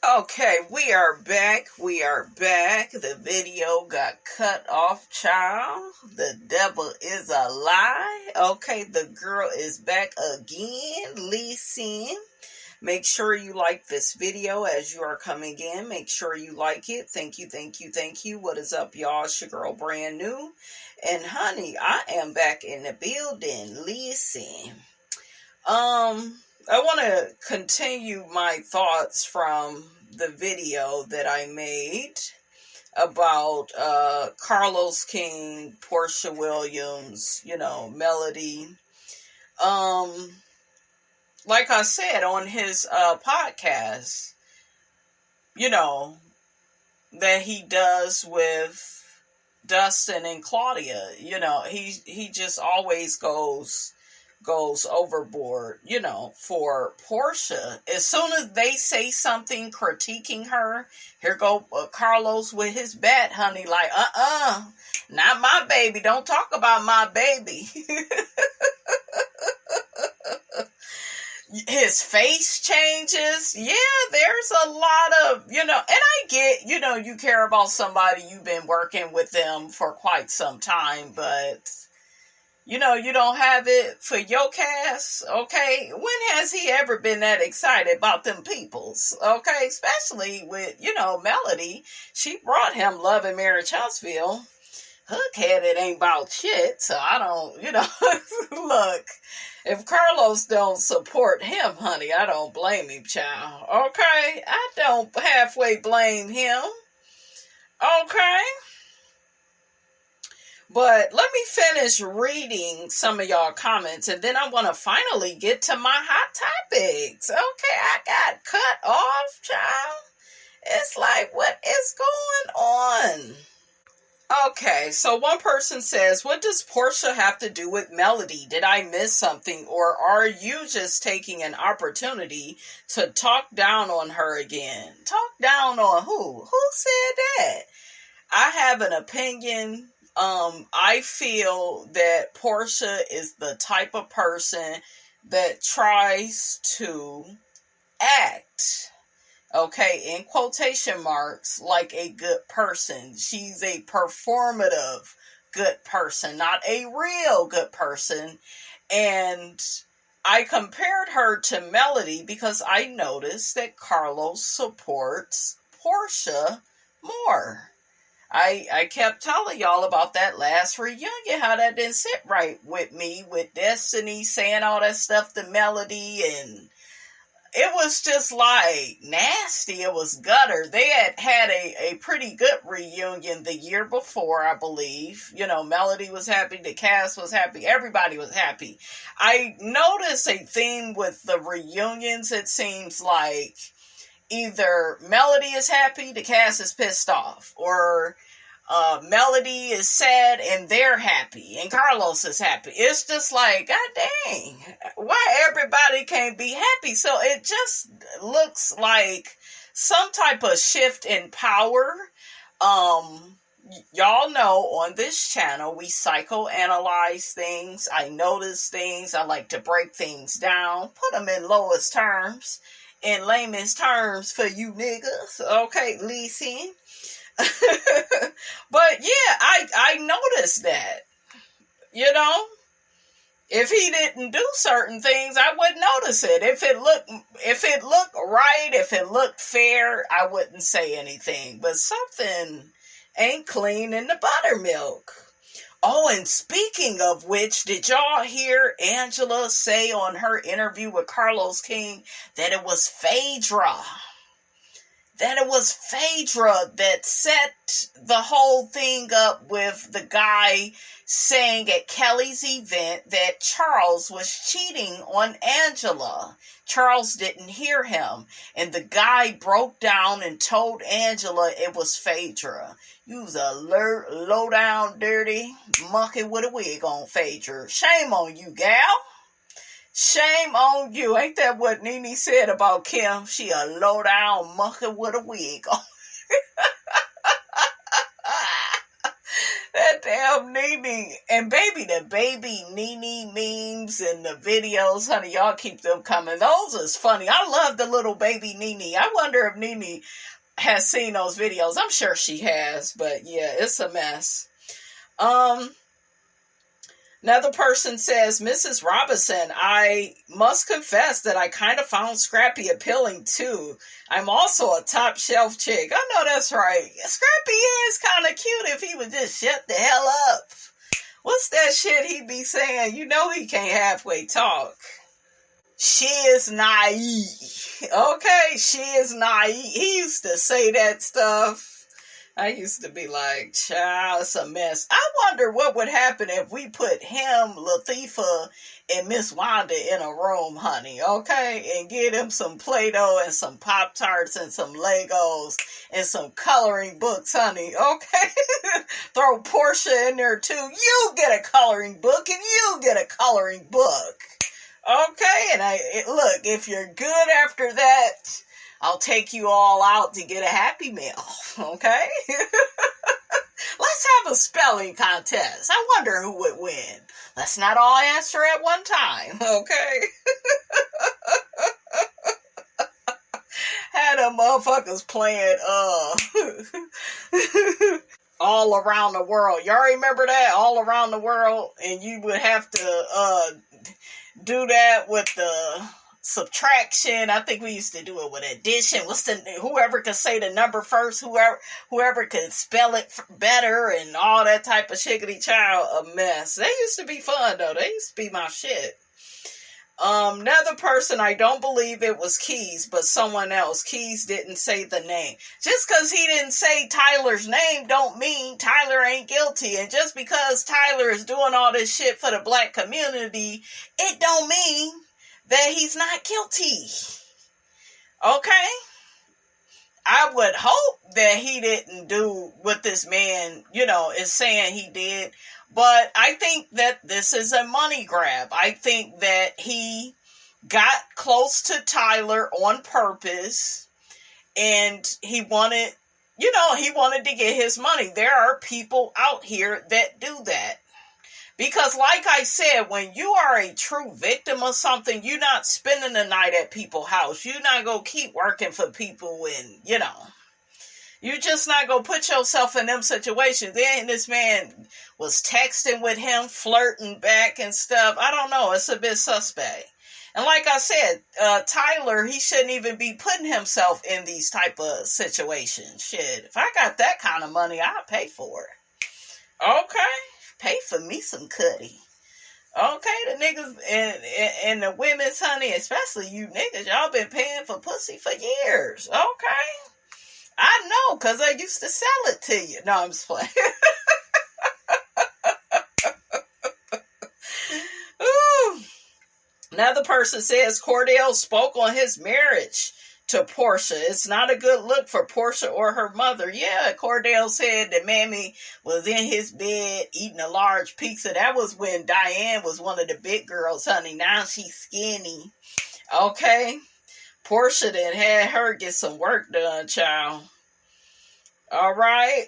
Okay, we are back. We are back. The video got cut off, child. The devil is a lie. Okay, the girl is back again. Listen. Make sure you like this video as you are coming in. Make sure you like it. Thank you, thank you, thank you. What is up, y'all? It's your girl, Brand New. And honey, I am back in the building. Listen. I want to continue my thoughts from the video that I made about Carlos King, Porsha Williams, Melody. Like I said on his podcast, that he does with Dustin and Claudia, he just always goes overboard, for Porsha. As soon as they say something critiquing her, here go Carlos with his bat, honey, like, not my baby. Don't talk about my baby. His face changes. Yeah, there's a lot of, and I get, you care about somebody, you've been working with them for quite some time, but you don't have it for your cast, okay? When has he ever been that excited about them peoples, okay? Especially with, Melody. She brought him Love and Marriage Huntsville. Hook-headed ain't about shit, so I don't, look, if Carlos don't support him, honey, I don't blame him, child, okay? I don't halfway blame him, okay? But let me finish reading some of y'all comments, and then I'm going to finally get to my hot topics. Okay, I got cut off, child. It's like, what is going on? Okay, so one person says, what does Porsha have to do with Melody? Did I miss something, or are you just taking an opportunity to talk down on her again? Talk down on who? Who said that? I have an opinion. I feel that Porsha is the type of person that tries to act, okay, in quotation marks, like a good person. She's a performative good person, not a real good person. And I compared her to Melody because I noticed that Carlos supports Porsha more. I kept telling y'all about that last reunion, how that didn't sit right with me, with Destiny saying all that stuff to Melody, and it was just like nasty. It was gutter. They had a pretty good reunion the year before, I believe. Melody was happy, the cast was happy, everybody was happy. I noticed a theme with the reunions. It seems like either Melody is happy, the cast is pissed off, or Melody is sad and they're happy, and Carlos is happy. It's just like, god dang, why everybody can't be happy? So it just looks like some type of shift in power. Y'all know on this channel, we psychoanalyze things. I notice things. I like to break things down, put them in lowest terms, in layman's terms for you niggas, okay, listen. But yeah, I noticed that, if he didn't do certain things, I wouldn't notice it. If it looked right, if it looked fair, I wouldn't say anything. But something ain't clean in the buttermilk. Oh, and speaking of which, did y'all hear Angela say on her interview with Carlos King that it was Phaedra? That it was Phaedra that set the whole thing up with the guy saying at Kelly's event that Charles was cheating on Angela. Charles didn't hear him. And the guy broke down and told Angela it was Phaedra. You was a low down, dirty monkey with a wig on, Phaedra. Shame on you, gal. Shame on you. Ain't that what Nene said about Kim? She a low down monkey with a wig on. That Damn Nene. And baby, the baby Nene memes and the videos, honey, y'all keep them coming. Those is funny. I love the little baby Nene. I wonder if Nene has seen those videos. I'm sure she has, but yeah, it's a mess. Another person says, Mrs. Robinson, I must confess that I kind of found Scrappy appealing too. I'm also a top shelf chick. I know that's right. Scrappy is kind of cute if he would just shut the hell up. What's that shit he be saying? You know he can't halfway talk. She is naive. Okay, she is naive. He used to say that stuff. I used to be like, child, it's a mess. I wonder what would happen if we put him, Latifah, and Miss Wanda in a room, honey, okay? And get him some Play-Doh and some Pop-Tarts and some Legos and some coloring books, honey, okay? Throw Porsha in there, too. You get a coloring book and you get a coloring book, okay? And look, if you're good after that, I'll take you all out to get a Happy Meal, okay? Let's have a spelling contest. I wonder who would win. Let's not all answer at one time, okay? Had them motherfuckers playing, All Around the World. Y'all remember that? All Around the World? And you would have to, do that with the subtraction. I think we used to do it with addition. Whoever could say the number first, whoever could spell it better and all that type of shiggity child, a mess. They used to be fun though. They used to be my shit. Another person, I don't believe it was Keys, but someone else. Keys didn't say the name. Just because he didn't say Tyler's name don't mean Tyler ain't guilty. And just because Tyler is doing all this shit for the black community, it don't mean that he's not guilty. Okay? I would hope that he didn't do what this man, is saying he did. But I think that this is a money grab. I think that he got close to Tyler on purpose. And he wanted, he wanted to get his money. There are people out here that do that. Because like I said, when you are a true victim of something, you're not spending the night at people's house. You're not going to keep working for people and, you're just not going to put yourself in them situations. Then this man was texting with him, flirting back and stuff. I don't know. It's a bit suspect. And like I said, Tyler, he shouldn't even be putting himself in these type of situations. Shit, if I got that kind of money, I'd pay for it. Okay? Pay for me some cutty. Okay, the niggas and the women's, honey, especially you niggas, y'all been paying for pussy for years. Okay? I know, because I used to sell it to you. No, I'm just playing. Ooh. Another person says Cordell spoke on his marriage to Porsha. It's not a good look for Porsha or her mother. Yeah, Cordell said that Mammy was in his bed eating a large pizza. That was when Diane was one of the big girls, honey. Now she's skinny. Okay? Porsha then had her get some work done, child. All right?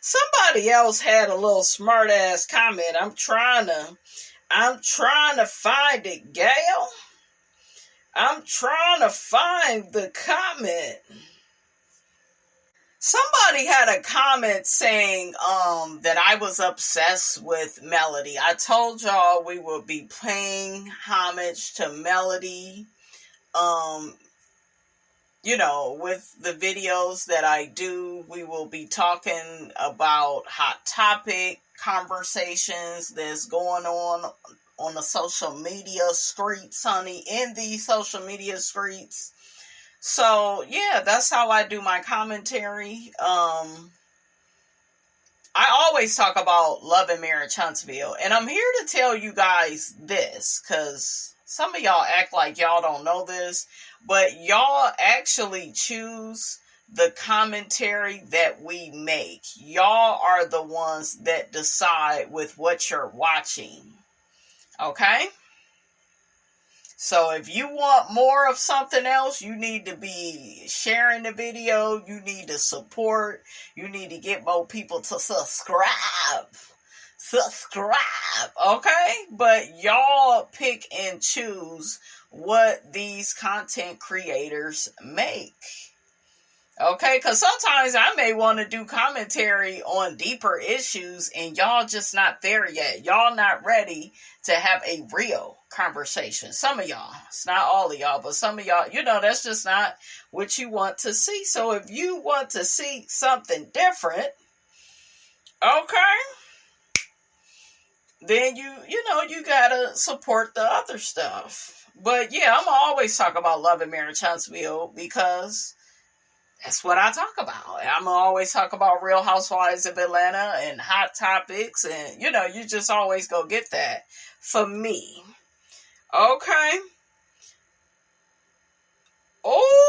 Somebody else had a little smart ass comment. I'm trying to find it, Gail. I'm trying to find the comment. Somebody had a comment saying that I was obsessed with Melody. I told y'all we will be paying homage to Melody. With the videos that I do, we will be talking about hot topic conversations that's going on the social media streets, honey, in these social media streets. So, yeah, that's how I do my commentary. I always talk about Love and Marriage Huntsville, and I'm here to tell you guys this, because some of y'all act like y'all don't know this, but y'all actually choose the commentary that we make. Y'all are the ones that decide with what you're watching. Okay? So if you want more of something else, you need to be sharing the video. You need to support. You need to get more people to subscribe. Okay? But y'all pick and choose what these content creators make. Okay, because sometimes I may want to do commentary on deeper issues and y'all just not there yet. Y'all not ready to have a real conversation. Some of y'all, it's not all of y'all, but some of y'all, that's just not what you want to see. So if you want to see something different, okay, then you gotta support the other stuff. But yeah, I'm gonna always talk about Love and Marriage Huntsville because that's what I talk about. I'm going to always talk about Real Housewives of Atlanta and hot topics. And, you just always go get that for me. Okay. Oh,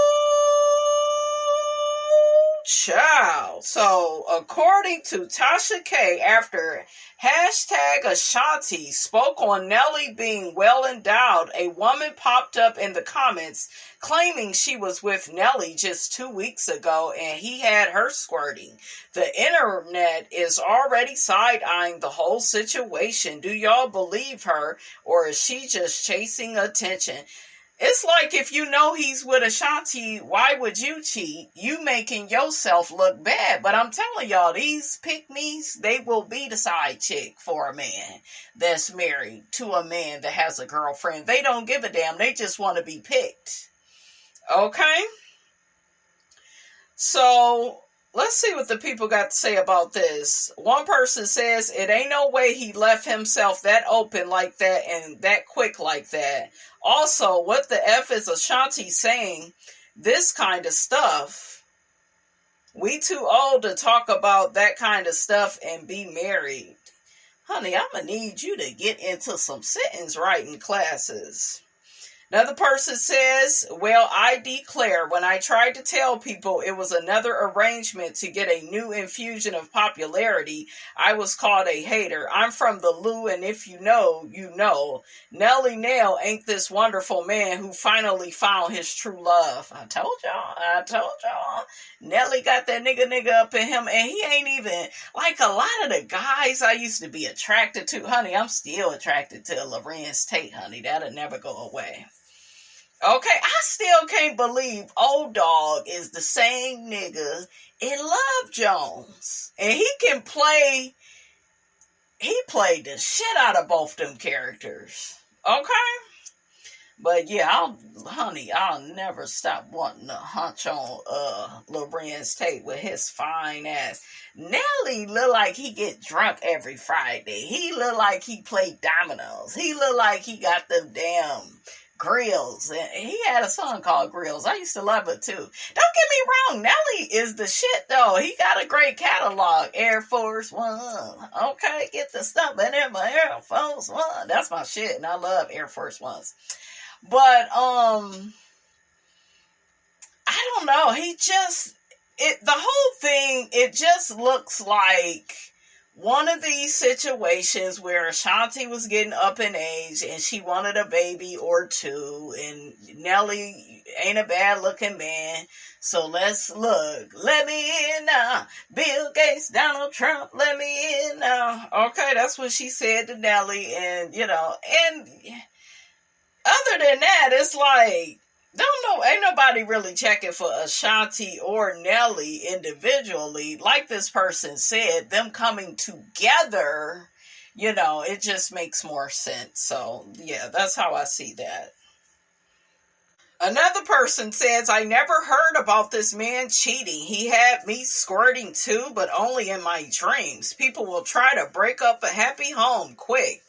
child. So, according to Tasha K, after #Ashanti spoke on Nelly being well endowed, a woman popped up in the comments claiming she was with Nelly just 2 weeks ago and he had her squirting. The internet is already side-eyeing the whole situation. Do y'all believe her, or is she just chasing attention? It's like if you know he's with Ashanti, why would you cheat? You making yourself look bad. But I'm telling y'all, these pick-me's, they will be the side chick for a man that's married to a man that has a girlfriend. They don't give a damn. They just want to be picked. Okay? So, let's see what the people got to say about this. One person says, it ain't no way he left himself that open like that and that quick like that. Also, what the F is Ashanti saying this kind of stuff? We too old to talk about that kind of stuff and be married. Honey, I'm going to need you to get into some sentence writing classes. Another person says, well, I declare when I tried to tell people it was another arrangement to get a new infusion of popularity, I was called a hater. I'm from the Lou, and if you know, you know. Nelly Nail ain't this wonderful man who finally found his true love. I told y'all. Nelly got that nigga up in him, and he ain't even, like a lot of the guys I used to be attracted to. Honey, I'm still attracted to Lorenz Tate, honey. That'll never go away. Okay, I still can't believe Old Dog is the same nigga in Love Jones. And he played the shit out of both them characters. Okay? But yeah, I'll never stop wanting to hunch on Lorenz Tate with his fine ass. Nelly look like he get drunk every Friday. He look like he play dominoes. He look like he got them damn Grills. And he had a song called Grills. I used to love it too. Don't get me wrong, Nelly is the shit though. He got a great catalog. Air Force One. Okay, get the stuff in my Air Force One. That's my shit, and I love Air Force Ones. But I don't know. The whole thing, it just looks like one of these situations where Ashanti was getting up in age and she wanted a baby or two, and Nelly ain't a bad looking man. So let's look. Let me in now. Bill Gates, Donald Trump, let me in now. Okay, that's what she said to Nelly. And, and other than that, it's like, ain't nobody really checking for Ashanti or Nelly individually. Like this person said, them coming together, it just makes more sense. So, yeah, that's how I see that. Another person says, I never heard about this man cheating. He had me squirting too, but only in my dreams. People will try to break up a happy home quick.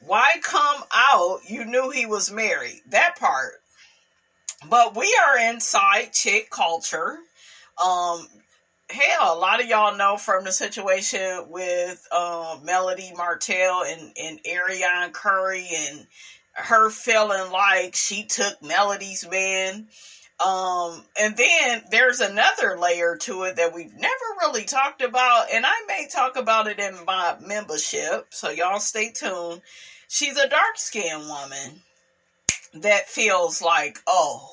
Why come out? You knew he was married. That part. But we are in side chick culture. Hell, a lot of y'all know from the situation with Melody Martell and Arionne Curry and her feeling like she took Melody's man. And then there's another layer to it that we've never really talked about, and I may talk about it in my membership, so y'all stay tuned. She's a dark-skinned woman. that feels like, oh,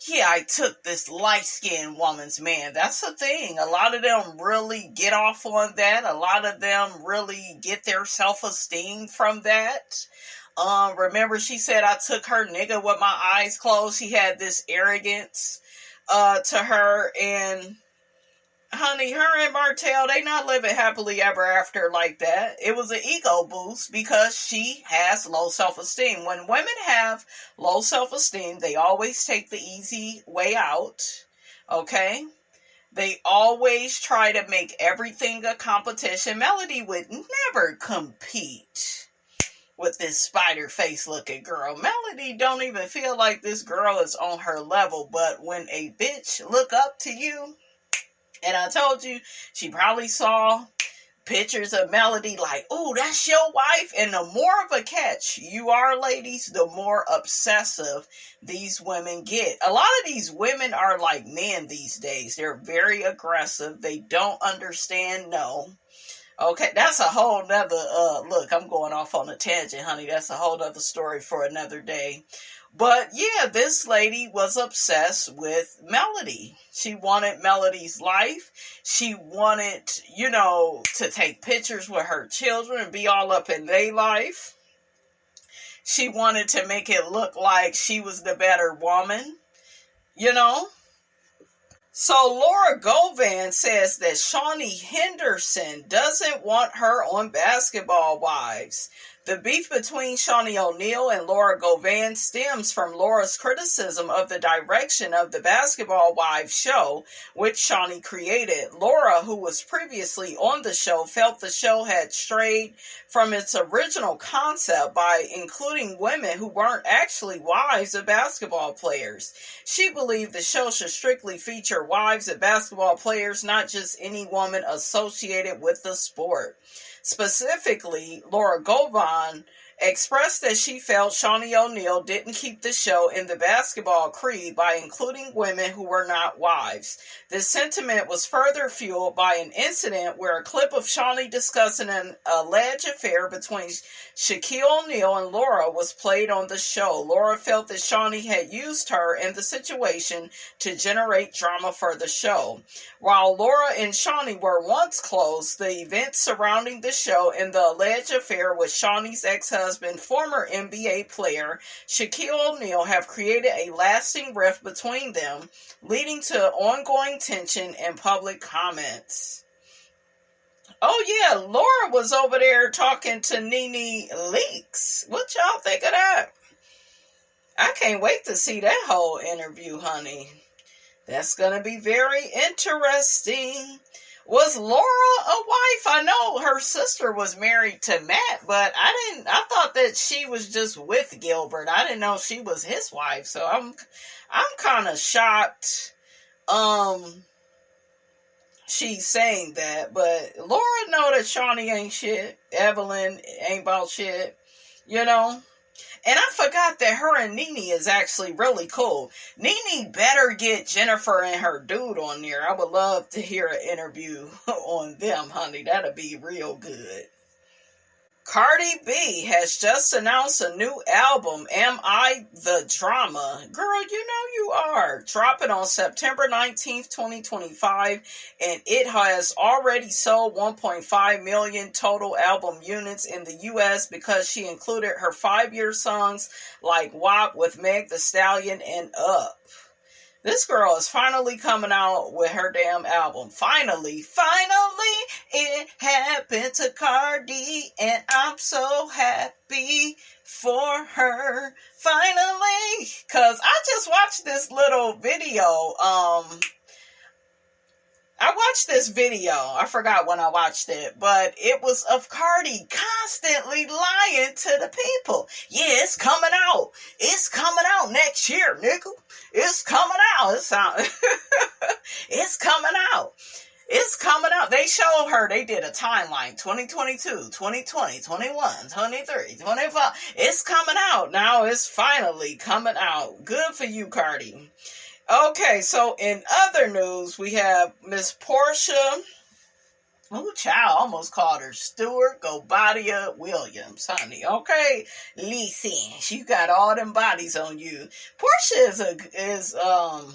yeah, I took this light-skinned woman's man. That's the thing. A lot of them really get off on that. A lot of them really get their self-esteem from that. Remember she said, I took her nigga with my eyes closed. She had this arrogance to her, and honey, her and Martell, they not living happily ever after like that. It was an ego boost because she has low self-esteem. When women have low self-esteem, they always take the easy way out, okay? They always try to make everything a competition. Melody would never compete with this spider face looking girl. Melody don't even feel like this girl is on her level, but when a bitch look up to you, and I told you, she probably saw pictures of Melody like, oh, that's your wife. And the more of a catch you are, ladies, the more obsessive these women get. A lot of these women are like men these days. They're very aggressive. They don't understand no. Okay, that's a whole nother, look, I'm going off on a tangent, honey. That's a whole nother story for another day. But yeah, this lady was obsessed with Melody. She wanted Melody's life. She wanted, to take pictures with her children and be all up in their life. She wanted to make it look like she was the better woman, So Laura Govan says that Shawnee Henderson doesn't want her on Basketball Wives. The beef between Shawnee O'Neal and Laura Govan stems from Laura's criticism of the direction of the Basketball Wives show, which Shawnee created. Laura, who was previously on the show, felt the show had strayed from its original concept by including women who weren't actually wives of basketball players. She believed the show should strictly feature wives of basketball players, not just any woman associated with the sport. Specifically, Laura Govan expressed that she felt Shawnee O'Neal didn't keep the show in the basketball creed by including women who were not wives. This sentiment was further fueled by an incident where a clip of Shawnee discussing an alleged affair between Shaquille O'Neal and Laura was played on the show. Laura felt that Shawnee had used her in the situation to generate drama for the show. While Laura and Shawnee were once close, the events surrounding the show and the alleged affair with Shawnee's ex-husband, former NBA player Shaquille O'Neal, have created a lasting rift between them, leading to ongoing tension and public comments. Oh yeah, Laura was over there talking to Nene Leakes. What y'all think of that? I can't wait to see that whole interview, honey. That's going to be very interesting. Was Laura a wife? I know her sister was married to Matt, but I thought that she was just with Gilbert. I didn't know she was his wife, so I'm kind of shocked she's saying that. But Laura know that Shawnee ain't shit. Evelyn ain't about shit, And I forgot that her and Nene is actually really cool. Nene better get Jennifer and her dude on there. I would love to hear an interview on them, honey. That'd be real good. Cardi B has just announced a new album, Am I the Drama? Girl, you know you are. Dropping on September 19th, 2025, and it has already sold 1.5 million total album units in the U.S. because she included her 5-year songs like WAP with Meg Thee Stallion and Up. This girl is finally coming out with her damn album. Finally, it happened to Cardi, and I'm so happy for her. Finally, because I just watched this little video. I watched this video. I forgot when I watched it, but it was of Cardi constantly lying to the people. Yeah, it's coming out. It's coming out next year, nigga. It's coming out. It's coming out. It's coming out. They showed her. They did a timeline. 2022, 2020, 21, 23, 25. It's coming out. Now it's finally coming out. Good for you, Cardi. Okay, so in other news, we have Miss Porsha Ooh, child, almost called her Stewart Gobadia Williams, honey. Okay, listen, you got all them bodies on you. Porsha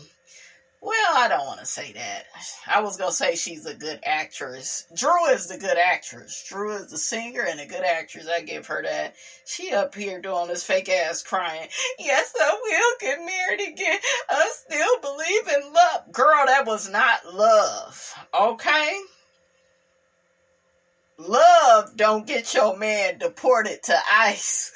well, I don't want to say that. I was going to say she's a good actress. Drew is the good actress. Drew is the singer and a good actress. I give her that. She up here doing this fake ass crying. Yes, I will get married again. I still believe in love. Girl, that was not love. Okay? Love don't get your man deported to ICE.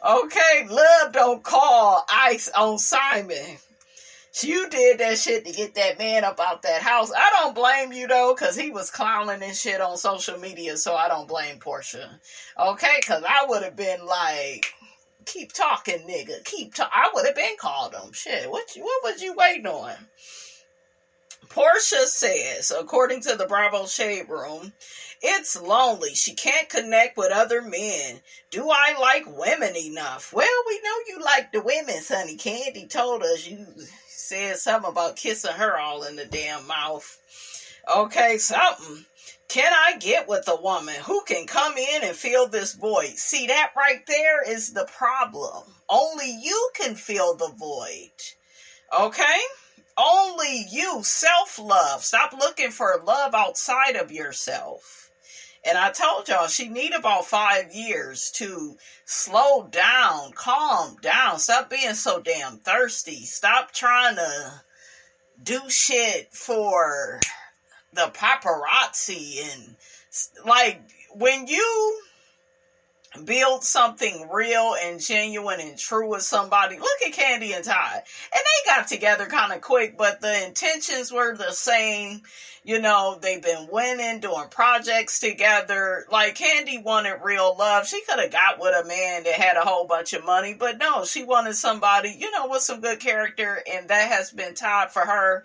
Okay, love don't call ICE on Simon. You did that shit to get that man up out that house. I don't blame you, though, because he was clowning and shit on social media, so I don't blame Porsha. Okay, because I would have been like, keep talking, nigga. I would have been called him. Shit, what was you waiting on? Porsha says, according to the Bravo Shade Room, it's lonely. She can't connect with other men. Do I like women enough? Well, we know you like the women, honey. Candy told us you said something about kissing her all in the damn mouth. Okay, something. Can I get with a woman who can come in and fill this void? See, that right there is the problem. Only you can fill the void. Okay? Only you. Self-love. Stop looking for love outside of yourself. And I told y'all, she need about 5 years to slow down, calm down. Stop being so damn thirsty. Stop trying to do shit for the paparazzi. And, like, when you build something real and genuine and true with somebody. Look at Candy and Todd. And they got together kind of quick, but the intentions were the same. You know, they've been winning, doing projects together. Like, Candy wanted real love. She could have got with a man that had a whole bunch of money, but no, she wanted somebody, you know, with some good character, and that has been Todd for her.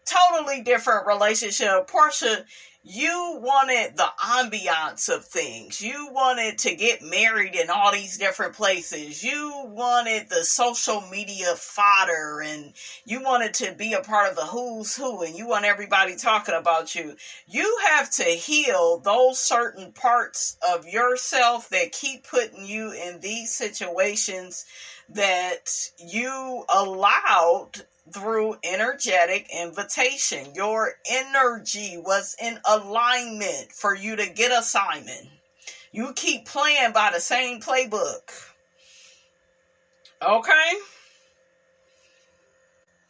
Totally different relationship. Porsha, you wanted the ambiance of things. You wanted to get married in all these different places. You wanted the social media fodder, and you wanted to be a part of the who's who, and you want everybody talking about you. You have to heal those certain parts of yourself that keep putting you in these situations that you allowed through energetic invitation. Your energy was in alignment for you to get a Simon. You keep playing by the same playbook. Okay?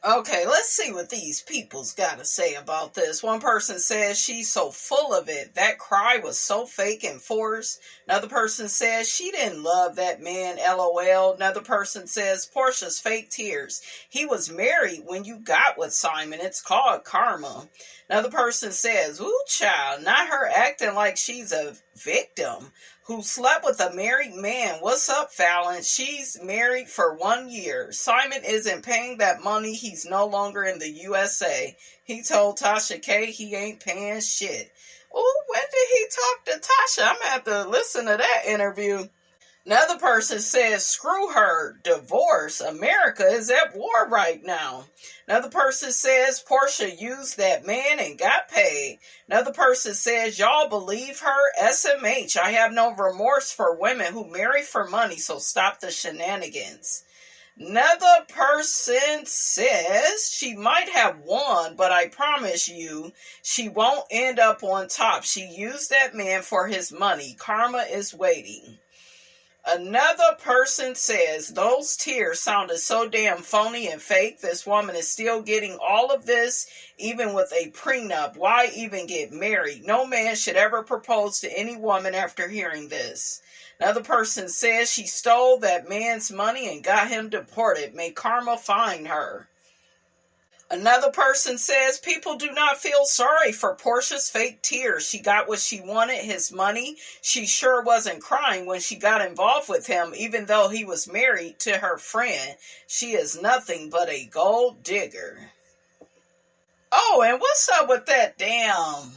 Okay, let's see what these people's got to say about this. One person says she's so full of it. That cry was so fake and forced. Another person says she didn't love that man, LOL. Another person says Porsha's fake tears. He was married when you got with Simon. It's called karma. Another person says, ooh, child, not her acting like she's a victim who slept with a married man. What's up, Fallon? She's married for 1 year. Simon isn't paying that money. He's no longer in the USA. He told Tasha K he ain't paying shit. Oh, when did he talk to Tasha? I'm going to have to listen to that interview. Another person says, screw her, divorce. America is at war right now. Another person says, Porsha used that man and got paid. Another person says, y'all believe her? SMH, I have no remorse for women who marry for money, so stop the shenanigans. Another person says, she might have won, but I promise you, she won't end up on top. She used that man for his money. Karma is waiting. Another person says, those tears sounded so damn phony and fake. This woman is still getting all of this, even with a prenup. Why even get married? No man should ever propose to any woman after hearing this. Another person says she stole that man's money and got him deported. May karma find her. Another person says people do not feel sorry for Porsha's fake tears. She got what she wanted, his money. She sure wasn't crying when she got involved with him, even though he was married to her friend. She is nothing but a gold digger. Oh, and what's up with that damn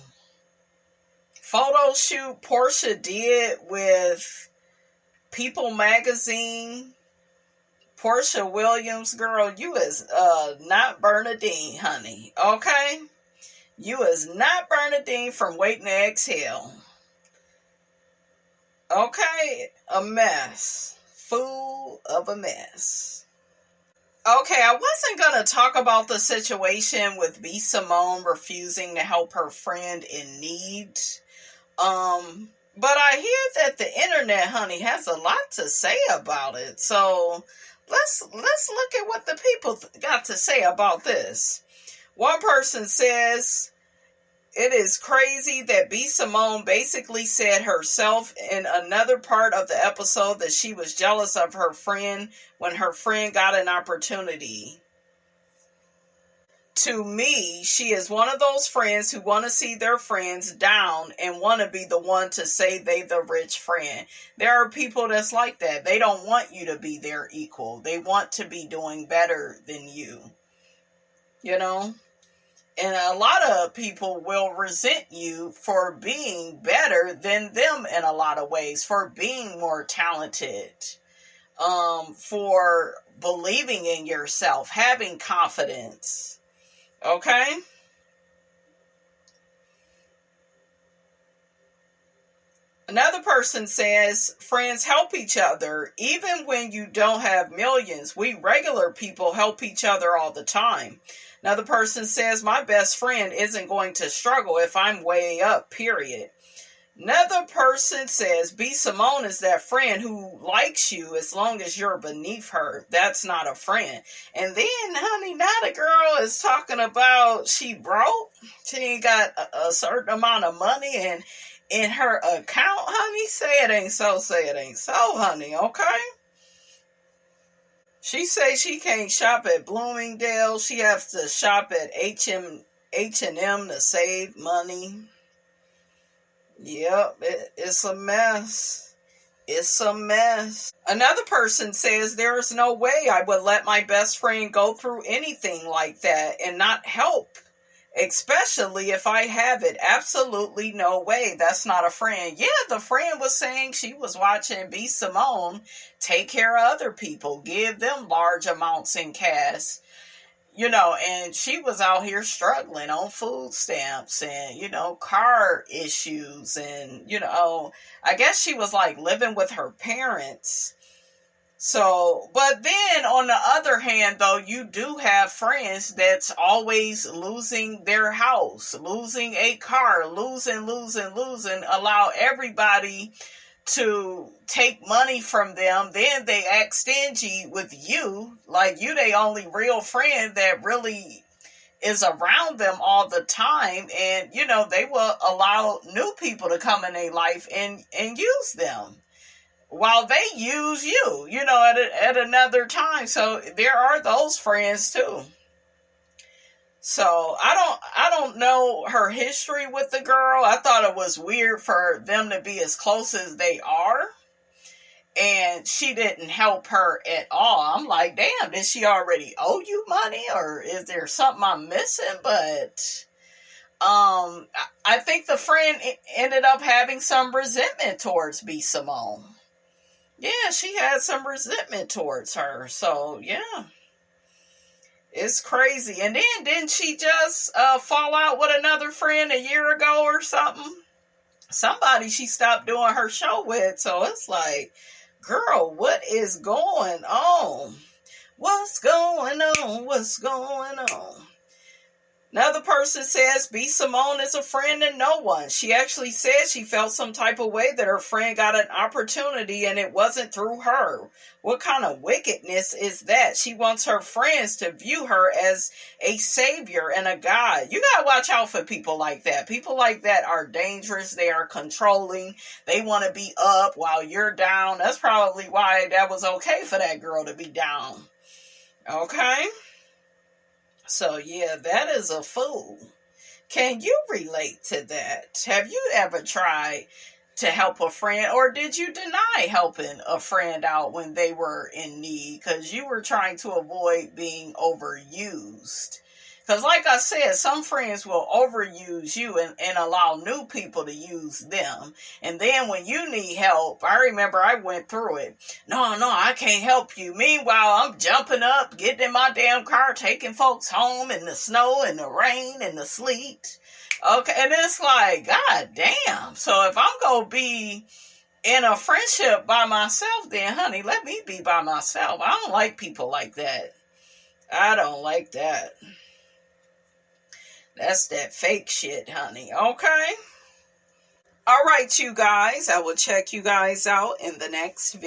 photo shoot Porsha did with People magazine Porsha Williams, girl, you is not Bernadine, honey. Okay? You is not Bernadine from Waiting to Exhale. Okay? A mess. Full of a mess. Okay, I wasn't going to talk about the situation with B. Simone refusing to help her friend in need. But I hear that the internet, honey, has a lot to say about it. So let's look at what the people got to say about this. One person says, it is crazy that B. Simone basically said herself in another part of the episode that she was jealous of her friend when her friend got an opportunity. To me, she is one of those friends who want to see their friends down and want to be the one to say they the rich friend. There are people that's like that. They don't want you to be their equal. They want to be doing better than you. You know? And a lot of people will resent you for being better than them in a lot of ways, for being more talented, for believing in yourself, having confidence. Okay? Another person says, friends help each other. Even when you don't have millions, we regular people help each other all the time. Another person says, my best friend isn't going to struggle if I'm way up, period. Another person says, B. Simone is that friend who likes you as long as you're beneath her. That's not a friend. And then, honey, now the girl is talking about she broke. She ain't got a certain amount of money and in her account, honey. Say it ain't so, say it ain't so, honey, okay? She say she can't shop at Bloomingdale's. She has to shop at H&M to save money. Yep, it's a mess. It's a mess. Another person says there is no way I would let my best friend go through anything like that and not help. Especially if I have it. Absolutely no way. That's not a friend. Yeah, the friend was saying she was watching B. Simone take care of other people, give them large amounts in cash. You know, and she was out here struggling on food stamps and, you know, car issues. And, you know, I guess she was like living with her parents. So, but then on the other hand, though, you do have friends that's always losing their house, losing a car, losing, allow everybody to take money from them. Then they act stingy with you, like you they only real friend that really is around them all the time. And, you know, they will allow new people to come in their life and use them, while they use you, you know, at another time. So there are those friends too. So I don't know her history with the girl. I thought it was weird for them to be as close as they are. And she didn't help her at all. I'm like, damn, did she already owe you money? Or is there something I'm missing? But I think the friend ended up having some resentment towards B. Simone. Yeah, she had some resentment towards her. So, yeah. It's crazy. And then didn't she just fall out with another friend a year ago or something? Somebody she stopped doing her show with. So it's like, girl, what is going on? What's going on? What's going on? Another person says B. Simone is a friend to no one. She actually said she felt some type of way that her friend got an opportunity and it wasn't through her. What kind of wickedness is that? She wants her friends to view her as a savior and a god. You gotta watch out for people like that. People like that are dangerous. They are controlling. They want to be up while you're down. That's probably why that was okay for that girl to be down. Okay? So, yeah, that is a fool. Can you relate to that? Have you ever tried to help a friend, or did you deny helping a friend out when they were in need because you were trying to avoid being overused? Because like I said, some friends will overuse you and allow new people to use them. And then when you need help, I remember I went through it. No, I can't help you. Meanwhile, I'm jumping up, getting in my damn car, taking folks home in the snow and the rain and the sleet. Okay, and it's like, God damn. So if I'm going to be in a friendship by myself, then honey, let me be by myself. I don't like people like that. I don't like that. That's that fake shit, honey. Okay? All right, you guys. I will check you guys out in the next video.